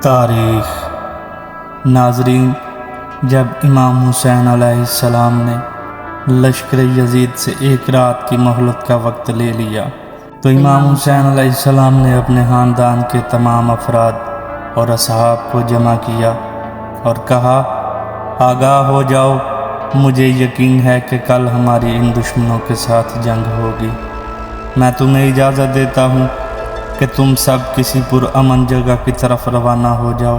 تاریخ۔ ناظرین، جب امام حسین علیہ السلام نے لشکر یزید سے ایک رات کی مہلت کا وقت لے لیا تو امام حسین علیہ السلام نے اپنے خاندان کے تمام افراد اور اصحاب کو جمع کیا اور کہا، آگاہ ہو جاؤ، مجھے یقین ہے کہ کل ہماری ان دشمنوں کے ساتھ جنگ ہوگی۔ میں تمہیں اجازت دیتا ہوں کہ تم سب کسی پرامن جگہ کی طرف روانہ ہو جاؤ۔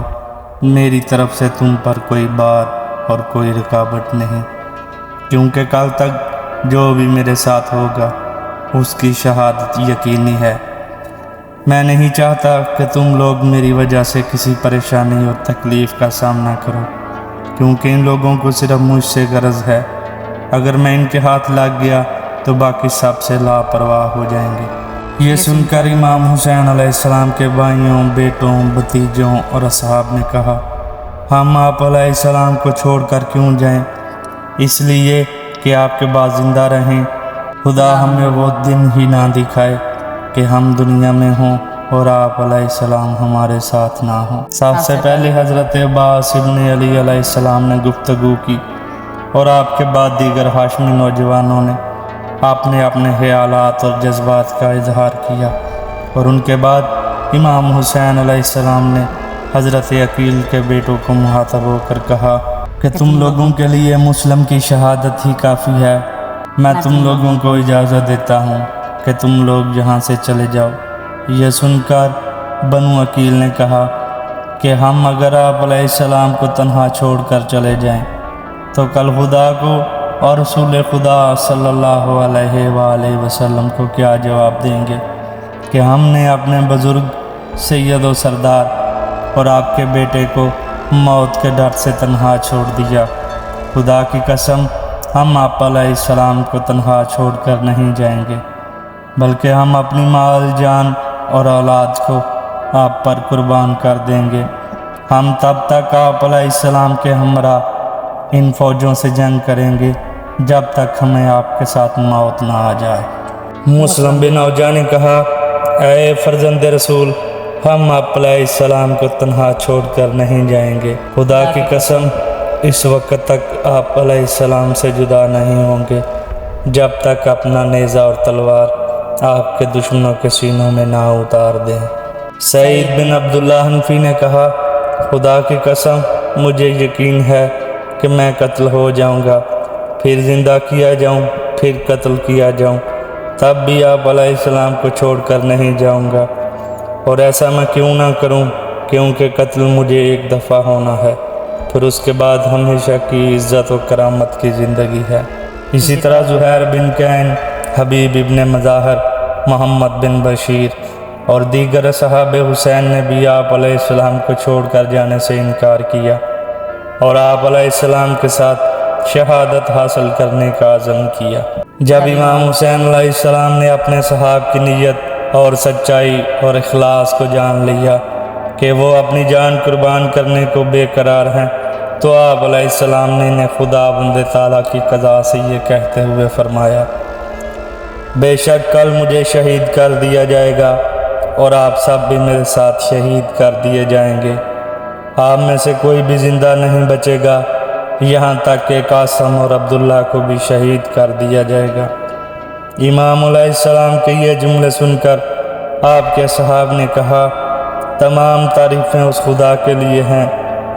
میری طرف سے تم پر کوئی بار اور کوئی رکاوٹ نہیں، کیونکہ کل تک جو بھی میرے ساتھ ہوگا اس کی شہادت یقینی ہے۔ میں نہیں چاہتا کہ تم لوگ میری وجہ سے کسی پریشانی اور تکلیف کا سامنا کرو، کیونکہ ان لوگوں کو صرف مجھ سے غرض ہے۔ اگر میں ان کے ہاتھ لگ گیا تو باقی سب سے لاپرواہ ہو جائیں گے۔ یہ سن کر امام حسین علیہ السلام کے بھائیوں، بیٹوں، بھتیجوں اور اصحاب نے کہا، ہم آپ علیہ السلام کو چھوڑ کر کیوں جائیں؟ اس لیے کہ آپ کے بعد زندہ رہیں۔ خدا ہمیں وہ دن ہی نہ دکھائے کہ ہم دنیا میں ہوں اور آپ علیہ السلام ہمارے ساتھ نہ ہوں۔ سب سے پہلے حضرت عباس ابن علی علیہ السلام نے گفتگو کی اور آپ کے بعد دیگر ہاشمی نوجوانوں نے اپنے خیالات اور جذبات کا اظہار کیا، اور ان کے بعد امام حسین علیہ السلام نے حضرت عقیل کے بیٹوں کو مخاطب ہو کر کہا کہ تم لوگوں کے لیے مسلم کی شہادت ہی کافی ہے۔ میں تم لوگوں کو اجازت دیتا ہوں کہ تم لوگ یہاں سے چلے جاؤ۔ یہ سن کر بنو عقیل نے کہا کہ ہم اگر آپ علیہ السلام کو تنہا چھوڑ کر چلے جائیں تو کل خدا کو اور رسول خدا صلی اللہ علیہ وآلہ وسلم کو کیا جواب دیں گے کہ ہم نے اپنے بزرگ سید و سردار اور آپ کے بیٹے کو موت کے ڈر سے تنہا چھوڑ دیا۔ خدا کی قسم، ہم آپ علیہ السلام کو تنہا چھوڑ کر نہیں جائیں گے، بلکہ ہم اپنی مال، جان اور اولاد کو آپ پر قربان کر دیں گے۔ ہم تب تک آپ علیہ السلام کے ہمراہ ان فوجوں سے جنگ کریں گے جب تک ہمیں آپ کے ساتھ موت نہ آ جائے۔ مسلم بن اوجا نے کہا، اے فرزند رسول، ہم آپ علیہ السلام کو تنہا چھوڑ کر نہیں جائیں گے۔ خدا کی قسم، اس وقت تک آپ علیہ السلام سے جدا نہیں ہوں گے جب تک اپنا نیزہ اور تلوار آپ کے دشمنوں کے سینوں میں نہ اتار دیں۔ سعید بن عبداللہ حنفی نے کہا، خدا کی قسم، مجھے یقین ہے کہ میں قتل ہو جاؤں گا، پھر زندہ کیا جاؤں، پھر قتل کیا جاؤں، تب بھی آپ علیہ السلام کو چھوڑ کر نہیں جاؤں گا۔ اور ایسا میں کیوں نہ کروں، کیونکہ قتل مجھے ایک دفعہ ہونا ہے، پھر اس کے بعد ہمیشہ کی عزت و کرامت کی زندگی ہے۔ اسی طرح زہیر بن کین، حبیب ابن مظاہر، محمد بن بشیر اور دیگر صحاب حسین نے بھی آپ علیہ السلام کو چھوڑ کر جانے سے انکار کیا اور آپ علیہ السلام کے ساتھ شہادت حاصل کرنے کا عزم کیا۔ جب امام حسین علیہ السلام نے اپنے صحاب کی نیت اور سچائی اور اخلاص کو جان لیا کہ وہ اپنی جان قربان کرنے کو بے قرار ہیں، تو آپ علیہ السلام نے انہیں خدا بند تعالیٰ کی قضا سے یہ کہتے ہوئے فرمایا، بے شک کل مجھے شہید کر دیا جائے گا اور آپ سب بھی میرے ساتھ شہید کر دیے جائیں گے۔ آپ میں سے کوئی بھی زندہ نہیں بچے گا، یہاں تک کہ قاسم اور عبداللہ کو بھی شہید کر دیا جائے گا۔ امام علیہ السلام کے یہ جملے سن کر آپ کے صحاب نے کہا، تمام تعریفیں اس خدا کے لیے ہیں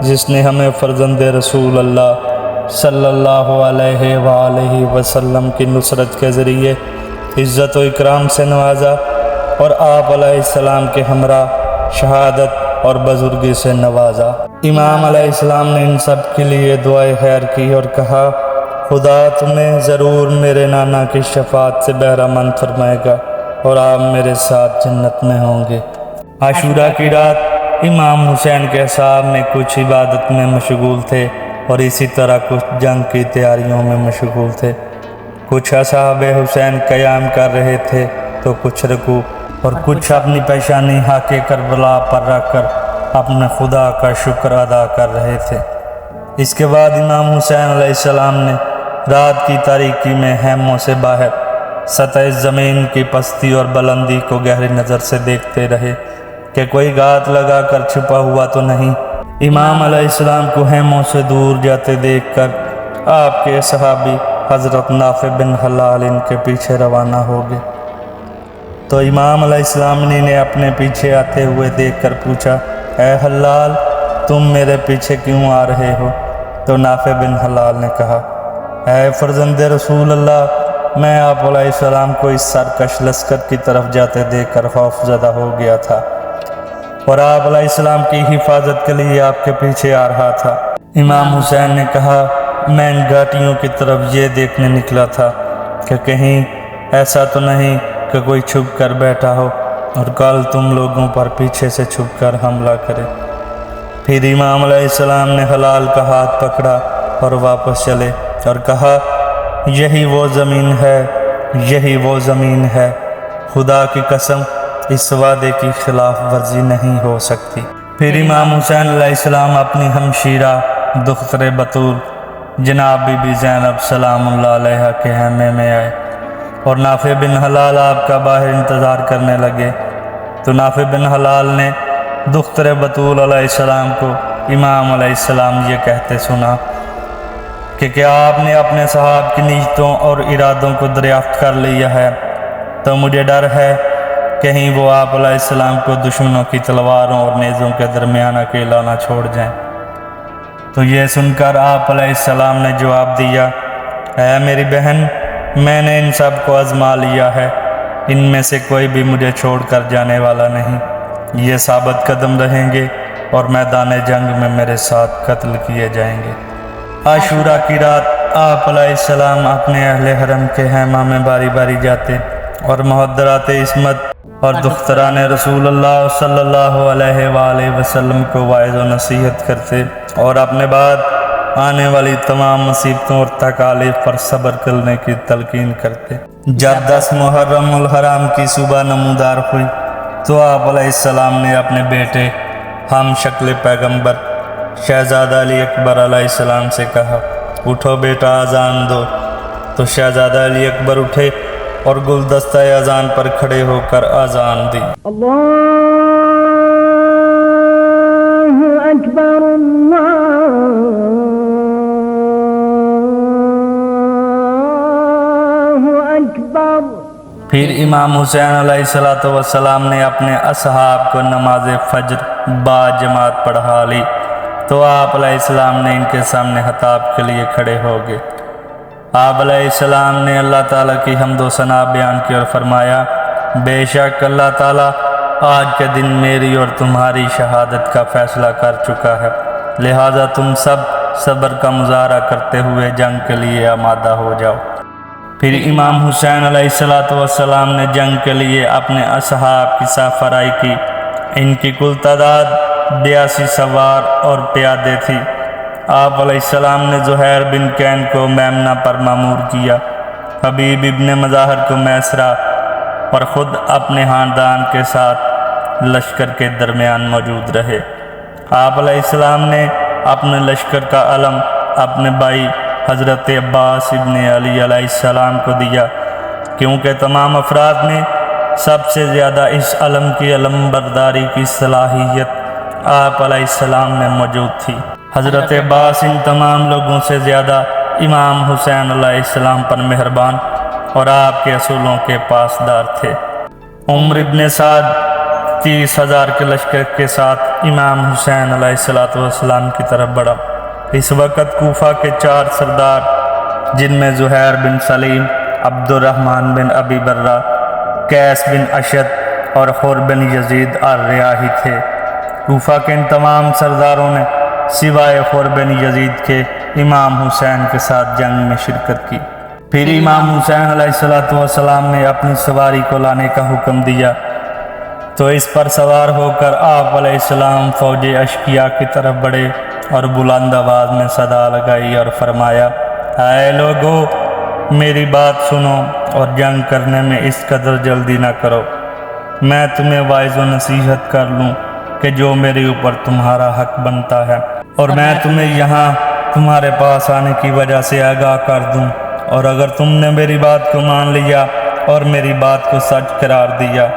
جس نے ہمیں فرزند رسول اللہ صلی اللہ علیہ وآلہ وسلم کی نصرت کے ذریعے عزت و اکرام سے نوازا اور آپ علیہ السلام کے ہمراہ شہادت اور بزرگی سے نوازا۔ امام علیہ السلام نے ان سب کے لیے دعائے خیر کی اور کہا، خدا تمہیں ضرور میرے نانا کی شفاعت سے بہرہ مند فرمائے گا اور آپ میرے ساتھ جنت میں ہوں گے۔ عاشوراء کی رات امام حسین کے اصحاب میں کچھ عبادت میں مشغول تھے اور اسی طرح کچھ جنگ کی تیاریوں میں مشغول تھے۔ کچھ اصحاب حسین قیام کر رہے تھے تو کچھ رکوع اور کچھ اپنی پیشانی خاک کربلا پر رکھ کر اپنے خدا کا شکر ادا کر رہے تھے۔ اس کے بعد امام حسین علیہ السلام نے رات کی تاریکی میں خیموں سے باہر سطح زمین کی پستی اور بلندی کو گہری نظر سے دیکھتے رہے کہ کوئی گھات لگا کر چھپا ہوا تو نہیں۔ امام علیہ السلام کو خیموں سے دور جاتے دیکھ کر آپ کے صحابی حضرت نافع بن حلال ان کے پیچھے روانہ ہو گئے، تو امام علیہ السلام نے اپنے پیچھے آتے ہوئے دیکھ کر پوچھا، اے حلال، تم میرے پیچھے کیوں آ رہے ہو؟ تو نافع بن حلال نے کہا، اے فرزند رسول اللہ، میں آپ علیہ السلام کو اس سرکش لشکر کی طرف جاتے دیکھ کر خوف زدہ ہو گیا تھا، اور آپ علیہ السلام کی حفاظت کے لیے آپ کے پیچھے آ رہا تھا۔ امام حسین نے کہا، میں ان گھاٹیوں کی طرف یہ دیکھنے نکلا تھا کہ کہیں ایسا تو نہیں کہ کوئی چھپ کر بیٹھا ہو اور کل تم لوگوں پر پیچھے سے چھپ کر حملہ کرے۔ پھر امام علیہ السلام نے حلال کا ہاتھ پکڑا اور واپس چلے اور کہا، یہی وہ زمین ہے، یہی وہ زمین ہے، خدا کی قسم اس وعدے کی خلاف ورزی نہیں ہو سکتی۔ پھر امام حسین علیہ السلام اپنی ہمشیرہ دختر بطول جناب بی بی زینب سلام اللہ علیہا کے خیمے میں آئے اور نافع بن حلال آپ کا باہر انتظار کرنے لگے۔ تو نافع بن حلال نے دختر بطول علیہ السلام کو امام علیہ السلام یہ کہتے سنا کہ کیا آپ نے اپنے صحاب کی نیتوں اور ارادوں کو دریافت کر لیا ہے؟ تو مجھے ڈر ہے کہیں وہ آپ علیہ السلام کو دشمنوں کی تلواروں اور نیزوں کے درمیان اکیلا نہ چھوڑ جائیں۔ تو یہ سن کر آپ علیہ السلام نے جواب دیا، اے میری بہن، میں نے ان سب کو آزما لیا ہے، ان میں سے کوئی بھی مجھے چھوڑ کر جانے والا نہیں، یہ ثابت قدم رہیں گے اور میدان جنگ میں میرے ساتھ قتل کیے جائیں گے۔ عاشورہ کی رات آپ علیہ السلام اپنے اہل حرم کے خیمہ میں باری باری جاتے اور محدرات عصمت اور دختران رسول اللہ صلی اللہ علیہ وآلہ وسلم کو واعظ و نصیحت کرتے اور اپنے بعد آنے والی تمام مصیبتوں اور تکالیف پر صبر کرنے کی تلقین کرتے۔ جب 10 محرم الحرام کی صبح نمودار ہوئی تو آپ علیہ السلام نے اپنے بیٹے ہم شکل پیغمبر شہزادہ علی اکبر علیہ السلام سے کہا، اٹھو بیٹا، اذان دو۔ تو شہزادہ علی اکبر اٹھے اور گلدستہ اذان پر کھڑے ہو کر اذان دی۔ اللہ اکبر، اللہ اکبر۔ پھر امام حسین علیہ السلام نے اپنے اصحاب کو نماز فجر با جماعت پڑھا لی، تو آپ علیہ السلام نے ان کے سامنے خطاب کے لیے کھڑے ہو گئے۔ آپ علیہ السلام نے اللہ تعالیٰ کی حمد و ثنا بیان کی اور فرمایا، بے شک اللہ تعالیٰ آج کے دن میری اور تمہاری شہادت کا فیصلہ کر چکا ہے، لہٰذا تم سب صبر کا مظاہرہ کرتے ہوئے جنگ کے لیے آمادہ ہو جاؤ۔ پھر امام حسین علیہ السلام نے جنگ کے لیے اپنے اصحاب کی سرفرائی کی۔ ان کی کل تعداد 82 سوار اور پیادے تھی۔ آپ علیہ السلام نے زہیر بن کین کو میمنہ پر مامور کیا، حبیب ابن مظاہر کو میسرہ، اور خود اپنے خاندان کے ساتھ لشکر کے درمیان موجود رہے۔ آپ علیہ السلام نے اپنے لشکر کا علم اپنے بھائی حضرت عباس ابن علی علیہ السلام کو دیا، کیونکہ تمام افراد میں سب سے زیادہ اس علم کی علم برداری کی صلاحیت آپ علیہ السلام میں موجود تھی۔ حضرت عباس ان تمام لوگوں سے زیادہ امام حسین علیہ السلام پر مہربان اور آپ کے اصولوں کے پاسدار تھے۔ عمر ابن سعد 30,000 کے لشکر کے ساتھ امام حسین علیہ السلام کی طرف بڑھا۔ اس وقت کوفہ کے 4 سردار، جن میں زہیر بن سلیم، عبد الرحمن بن ابی برہ، قیس بن اشد اور حر بن یزید الریاحی تھے۔ کوفہ کے ان تمام سرداروں نے سوائے حر بن یزید کے امام حسین کے ساتھ جنگ میں شرکت کی۔ پھر امام حسین علیہ السلام نے اپنی سواری کو لانے کا حکم دیا، تو اس پر سوار ہو کر آپ علیہ السلام فوج اشقیاء کی طرف بڑھے اور بلند آواز میں صدا لگائی اور فرمایا، اے لوگو، میری بات سنو اور جنگ کرنے میں اس قدر جلدی نہ کرو۔ میں تمہیں واعظ و نصیحت کر لوں کہ جو میرے اوپر تمہارا حق بنتا ہے، اور میں تمہیں یہاں تمہارے پاس آنے کی وجہ سے آگاہ کر دوں، اور اگر تم نے میری بات کو مان لیا اور میری بات کو سچ قرار دیا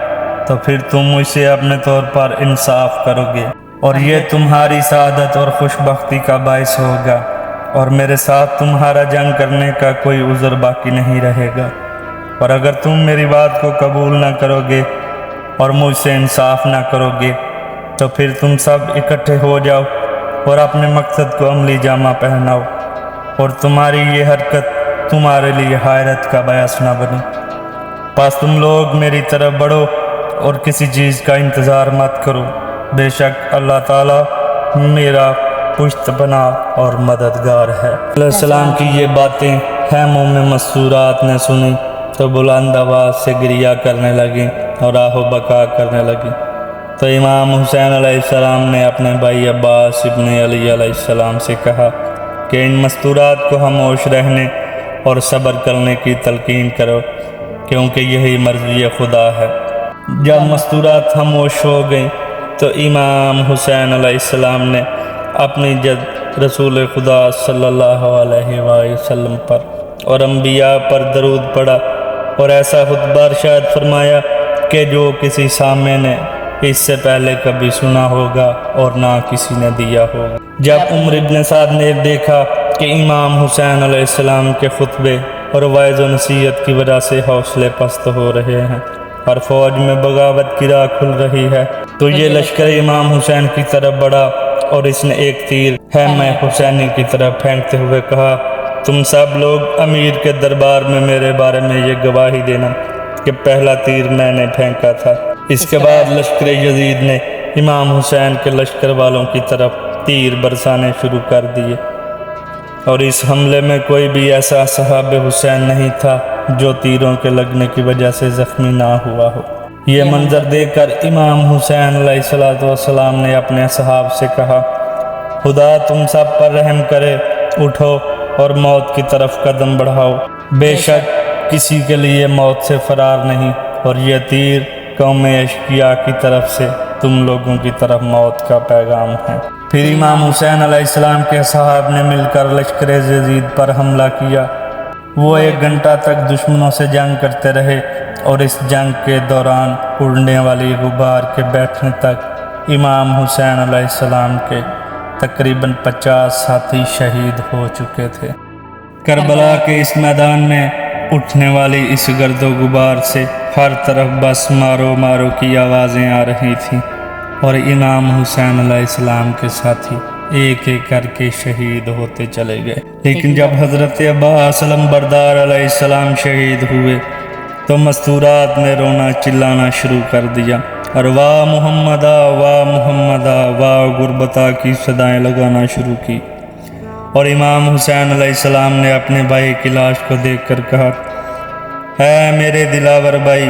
تو پھر تم مجھ سے اپنے طور پر انصاف کرو گے اور یہ تمہاری سعادت اور خوش بختی کا باعث ہوگا، اور میرے ساتھ تمہارا جنگ کرنے کا کوئی عذر باقی نہیں رہے گا۔ اور اگر تم میری بات کو قبول نہ کرو گے اور مجھ سے انصاف نہ کرو گے تو پھر تم سب اکٹھے ہو جاؤ اور اپنے مقصد کو عملی جامہ پہناؤ، اور تمہاری یہ حرکت تمہارے لیے حیرت کا باعث نہ بنے۔ پس تم لوگ میری طرف بڑھو اور کسی چیز کا انتظار مت کرو، بے شک اللہ تعالیٰ میرا پشت پناہ اور مددگار ہے۔ علیہ السلام کی یہ باتیں خیموں میں مستورات نے سنی تو بلند آواز سے گریہ کرنے لگیں اور آہ و بکا کرنے لگیں۔ تو امام حسین علیہ السلام نے اپنے بھائی عباس ابن علی علیہ السلام سے کہا کہ ان مستورات کو خاموش رہنے اور صبر کرنے کی تلقین کرو، کیونکہ یہی مرضی خدا ہے۔ جب مستورات خاموش ہو گئیں تو امام حسین علیہ السلام نے اپنی جد رسول خدا صلی اللہ علیہ وآلہ وسلم پر اور انبیاء پر درود پڑھا اور ایسا خطبہ ارشاد فرمایا کہ جو کسی سامع نے اس سے پہلے کبھی سنا ہوگا اور نہ کسی نے دیا ہوگا۔ جب عمر ابن سعد نے دیکھا کہ امام حسین علیہ السلام کے خطبے اور وعظ و نصیحت کی وجہ سے حوصلے پست ہو رہے ہیں اور فوج میں بغاوت کی راہ کھل رہی ہے، تو یہ لشکر امام حسین کی طرف بڑھا اور اس نے ایک تیر خیمہ حسینی کی طرف پھینکتے ہوئے کہا، تم سب لوگ امیر کے دربار میں میرے بارے میں یہ گواہی دینا کہ پہلا تیر میں نے پھینکا تھا۔ اس کے بعد لشکر یزید نے امام حسین کے لشکر والوں کی طرف تیر برسانے شروع کر دیے، اور اس حملے میں کوئی بھی ایسا اصحاب حسین نہیں تھا جو تیروں کے لگنے کی وجہ سے زخمی نہ ہوا ہو۔ یہ منظر دیکھ کر امام حسین علیہ السلام نے اپنے اصحاب سے کہا، خدا تم سب پر رحم کرے، اٹھو اور موت کی طرف قدم بڑھاؤ، بے شک کسی کے لیے موت سے فرار نہیں، اور یہ تیر قوم اشقیاء کی طرف سے تم لوگوں کی طرف موت کا پیغام ہے۔ پھر امام حسین علیہ السلام کے صحاب نے مل کر لشکر یزید پر حملہ کیا۔ وہ 1 گھنٹہ تک دشمنوں سے جنگ کرتے رہے، اور اس جنگ کے دوران اڑنے والی غبار کے بیٹھنے تک امام حسین علیہ السلام کے تقریباً 50 ساتھی شہید ہو چکے تھے۔ کربلا کے اس میدان میں اٹھنے والی اس گرد و غبار سے ہر طرف بس مارو مارو کی آوازیں آ رہی تھیں، اور امام حسین علیہ السلام کے ساتھی ایک ایک کر کے شہید ہوتے چلے گئے۔ لیکن جب حضرت عباس علمبردار علیہ السلام شہید ہوئے تو مستورات نے رونا چلانا شروع کر دیا اور واہ محمدہ واہ محمدہ واہ غربتہ کی صدائیں لگانا شروع کی، اور امام حسین علیہ السلام نے اپنے بھائی کی لاش کو دیکھ کر کہا، اے میرے دلاور بھائی،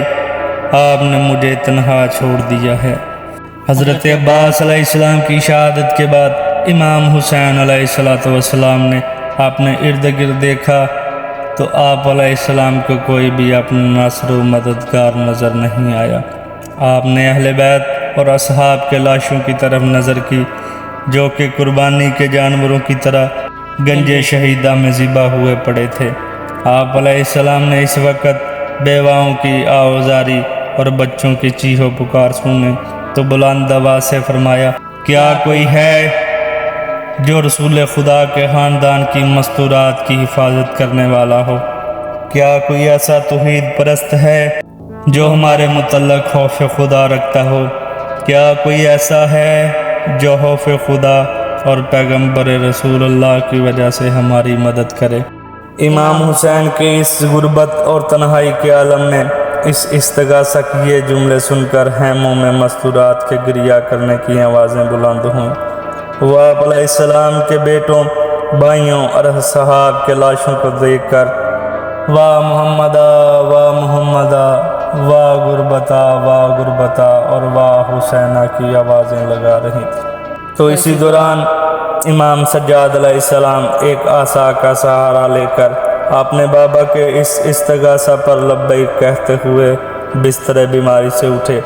آپ نے مجھے تنہا چھوڑ دیا ہے۔ حضرت عباس علیہ السلام کی شہادت کے بعد امام حسین علیہ السلام نے اپنے ارد گرد دیکھا تو آپ علیہ السلام کو کوئی بھی اپنا ناصر و مددگار نظر نہیں آیا۔ آپ نے اہل بیت اور اصحاب کے لاشوں کی طرف نظر کی جو کہ قربانی کے جانوروں کی طرح گنج شہیدہ میں ذبح ہوئے پڑے تھے۔ آپ علیہ السلام نے اس وقت بیواؤں کی آوازاری اور بچوں کی چیخ و پکار سنے تو بلند آواز سے فرمایا، کیا کوئی ہے جو رسول خدا کے خاندان کی مستورات کی حفاظت کرنے والا ہو؟ کیا کوئی ایسا توحید پرست ہے جو ہمارے متعلق خوف خدا رکھتا ہو؟ کیا کوئی ایسا ہے جو خوف خدا اور پیغمبر رسول اللہ کی وجہ سے ہماری مدد کرے؟ امام حسین کے اس غربت اور تنہائی کے عالم میں اس استغاثہ کی یہ جملے سن کر خیموں میں مستورات کے گریہ کرنے کی آوازیں بلند ہوں۔ وہ آپ علیہ السلام کے بیٹوں، بھائیوں اور صحاب کے لاشوں کو دیکھ کر واہ محمدہ واہ محمدہ واہ غربتہ اور واہ حسینہ کی آوازیں لگا رہی تھیں۔ تو اسی دوران امام سجاد علیہ السلام ایک عصا کا سہارا لے کر اپنے بابا کے اس استغاثہ پر لبیک کہتے ہوئے بستر بیماری سے اٹھے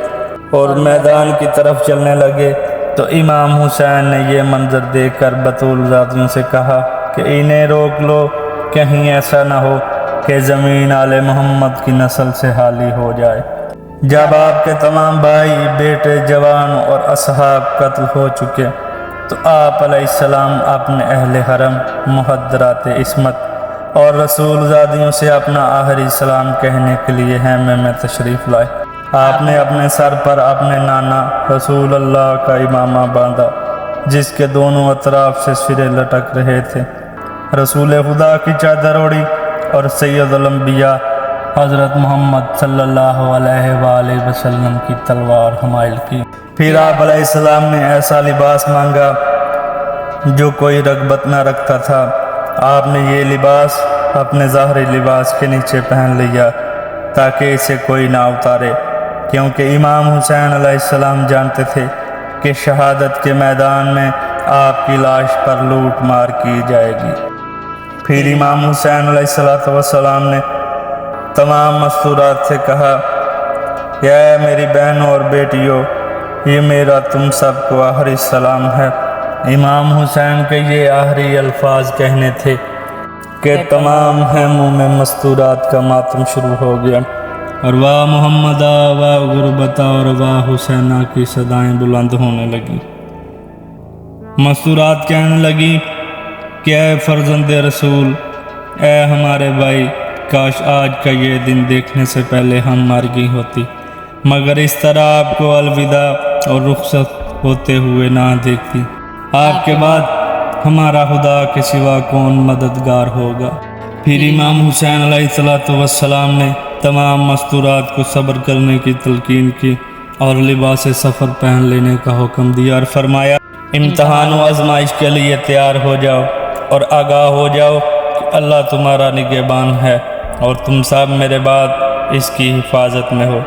اور میدان کی طرف چلنے لگے، تو امام حسین نے یہ منظر دیکھ کر بطول زادیوں سے کہا کہ انہیں روک لو، کہیں ایسا نہ ہو کہ زمین آل محمد کی نسل سے خالی ہو جائے۔ جب آپ کے تمام بھائی، بیٹے، جوان اور اصحاب قتل ہو چکے تو آپ علیہ السلام اپنے اہل حرم، محدرات عصمت اور رسول زادیوں سے اپنا آخری سلام کہنے کے لیے خیمے میں تشریف لائے۔ آپ نے اپنے سر پر اپنے نانا رسول اللہ کا امامہ باندھا، جس کے دونوں اطراف سے سرے لٹک رہے تھے۔ رسول خدا کی چادر اوڑھی اور سید الانبیاء حضرت محمد صلی اللہ علیہ وآلہ وسلم کی تلوار حمائل کی۔ پھر آپ علیہ السلام نے ایسا لباس مانگا جو کوئی رغبت نہ رکھتا تھا۔ آپ نے یہ لباس اپنے ظاہری لباس کے نیچے پہن لیا تاکہ اسے کوئی نہ اتارے، کیونکہ امام حسین علیہ السلام جانتے تھے کہ شہادت کے میدان میں آپ کی لاش پر لوٹ مار کی جائے گی۔ پھر امام حسین علیہ السلام نے تمام مستورات سے کہا، اے میری بہنوں اور بیٹیوں، یہ میرا تم سب کو آخری سلام ہے۔ امام حسین کے یہ آخری الفاظ کہنے تھے کہ تمام خیموں میں مستورات کا ماتم شروع ہو گیا، اور واہ محمدہ، واہ غربتہ اور واہ حسینہ کی صدائیں بلند ہونے لگیں۔ مستورات کہنے لگی کہ اے فرزند رسول، اے ہمارے بھائی، کاش آج کا یہ دن دیکھنے سے پہلے ہم مر گئی ہوتی، مگر اس طرح آپ کو الوداع اور رخصت ہوتے ہوئے نہ دیکھتی۔ آپ کے بعد ہمارا خدا کے سوا کون مددگار ہوگا؟ پھر امام حسین علیہ السلام نے تمام مستورات کو صبر کرنے کی تلقین کی اور لباس سفر پہن لینے کا حکم دیا اور فرمایا، امتحان و آزمائش کے لیے تیار ہو جاؤ اور آگاہ ہو جاؤ کہ اللہ تمہارا نگہبان ہے اور تم سب میرے بعد اس کی حفاظت میں ہو،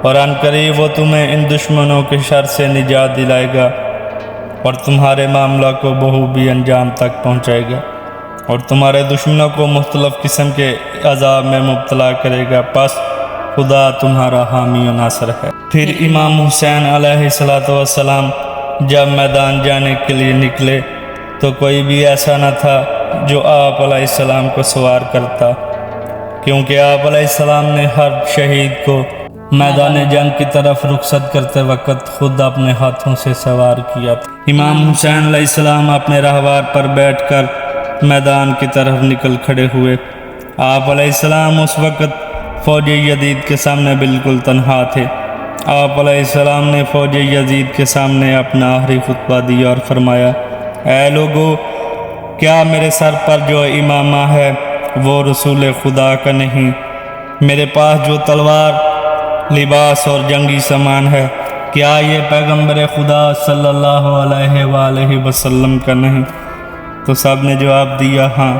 اور ان قریب وہ تمہیں ان دشمنوں کے شر سے نجات دلائے گا اور تمہارے معاملہ کو بخوبی انجام تک پہنچائے گا، اور تمہارے دشمنوں کو مختلف قسم کے عذاب میں مبتلا کرے گا، پس خدا تمہارا حامی و ناصر ہے۔ پھر امام حسین علیہ السلام جب میدان جانے کے لیے نکلے تو کوئی بھی ایسا نہ تھا جو آپ علیہ السلام کو سوار کرتا، کیونکہ آپ علیہ السلام نے ہر شہید کو میدان جنگ کی طرف رخصت کرتے وقت خود اپنے ہاتھوں سے سوار کیا تھا۔ امام حسین علیہ السلام اپنے راہوار پر بیٹھ کر میدان کی طرف نکل کھڑے ہوئے۔ آپ علیہ السلام اس وقت فوج یزید کے سامنے بالکل تنہا تھے۔ آپ علیہ السلام نے فوج یزید کے سامنے اپنا آخری خطبہ دیا اور فرمایا، اے لوگو، کیا میرے سر پر جو امامہ ہے وہ رسول خدا کا نہیں؟ میرے پاس جو تلوار، لباس اور جنگی سامان ہے، کیا یہ پیغمبر خدا صلی اللہ علیہ وآلہ وسلم کا نہیں؟ تو سب نے جواب دیا، ہاں۔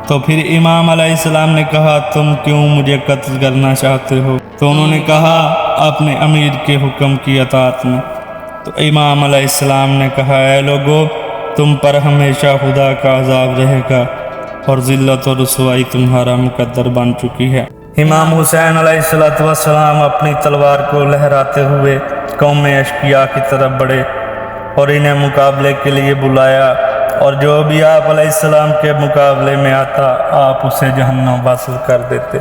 تو پھر امام علیہ السلام نے کہا، تم کیوں مجھے قتل کرنا چاہتے ہو؟ تو انہوں نے کہا، اپنے امیر کے حکم کی اطاعت میں۔ تو امام علیہ السلام نے کہا، اے لوگو، تم پر ہمیشہ خدا کا عذاب رہے گا اور ذلت و رسوائی تمہارا مقدر بن چکی ہے۔ امام حسین علیہ السلام اپنی تلوار کو لہراتے ہوئے قوم اشقیاء کی طرف بڑھے اور انہیں مقابلے کے لیے بلایا، اور جو بھی آپ علیہ السلام کے مقابلے میں آتا آپ اسے جہنم واصل کر دیتے۔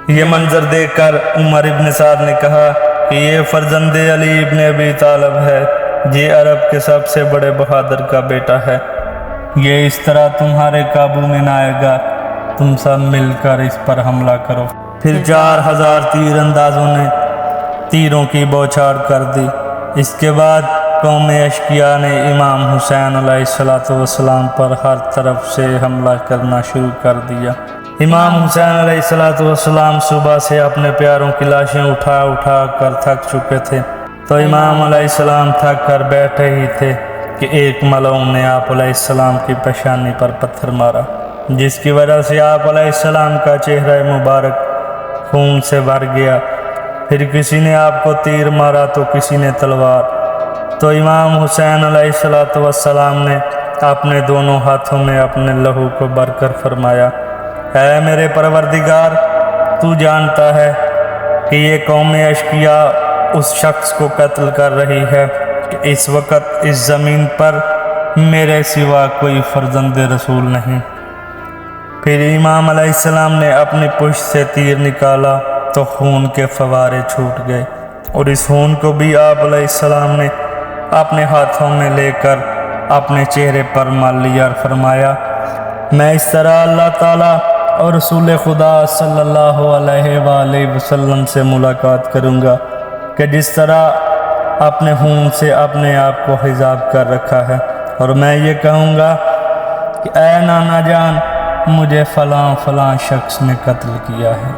یہ منظر دیکھ کر عمر ابن سعد نے کہا کہ یہ فرزند علی ابن ابی طالب ہے، یہ عرب کے سب سے بڑے بہادر کا بیٹا ہے، یہ اس طرح تمہارے قابو میں نہ آئے گا، تم سب مل کر اس پر حملہ کرو۔ پھر 4000 تیر اندازوں نے تیروں کی بوچھاڑ کر دی۔ اس کے بعد قوم اشقیاء نے امام حسین علیہ السلام پر ہر طرف سے حملہ کرنا شروع کر دیا۔ امام حسین علیہ السلام صبح سے اپنے پیاروں کی لاشیں اٹھا اٹھا کر تھک چکے تھے، تو امام علیہ السلام تھک کر بیٹھے ہی تھے کہ ایک ملعون نے آپ علیہ السلام کی پیشانی پر پتھر مارا، جس کی وجہ سے آپ علیہ السلام کا چہرہ مبارک خون سے بھر گیا۔ پھر کسی نے آپ کو تیر مارا تو کسی نے تلوار۔ تو امام حسین علیہ السلام نے اپنے دونوں ہاتھوں میں اپنے لہو کو بھر کر فرمایا، اے میرے پروردگار، تو جانتا ہے کہ یہ قوم اشقیاء اس شخص کو قتل کر رہی ہے کہ اس وقت اس زمین پر میرے سوا کوئی فرزند رسول نہیں۔ پھر امام علیہ السلام نے اپنی پشت سے تیر نکالا تو خون کے فوارے چھوٹ گئے، اور اس خون کو بھی آپ علیہ السلام نے اپنے ہاتھوں میں لے کر اپنے چہرے پر مل لیا اور فرمایا میں اس طرح اللہ تعالیٰ اور رسول خدا صلی اللہ علیہ وآلہ وسلم سے ملاقات کروں گا کہ جس طرح اپنے خون سے اپنے آپ کو حجاب کر رکھا ہے، اور میں یہ کہوں گا کہ اے نانا جان، مجھے فلاں فلاں شخص نے قتل کیا ہے۔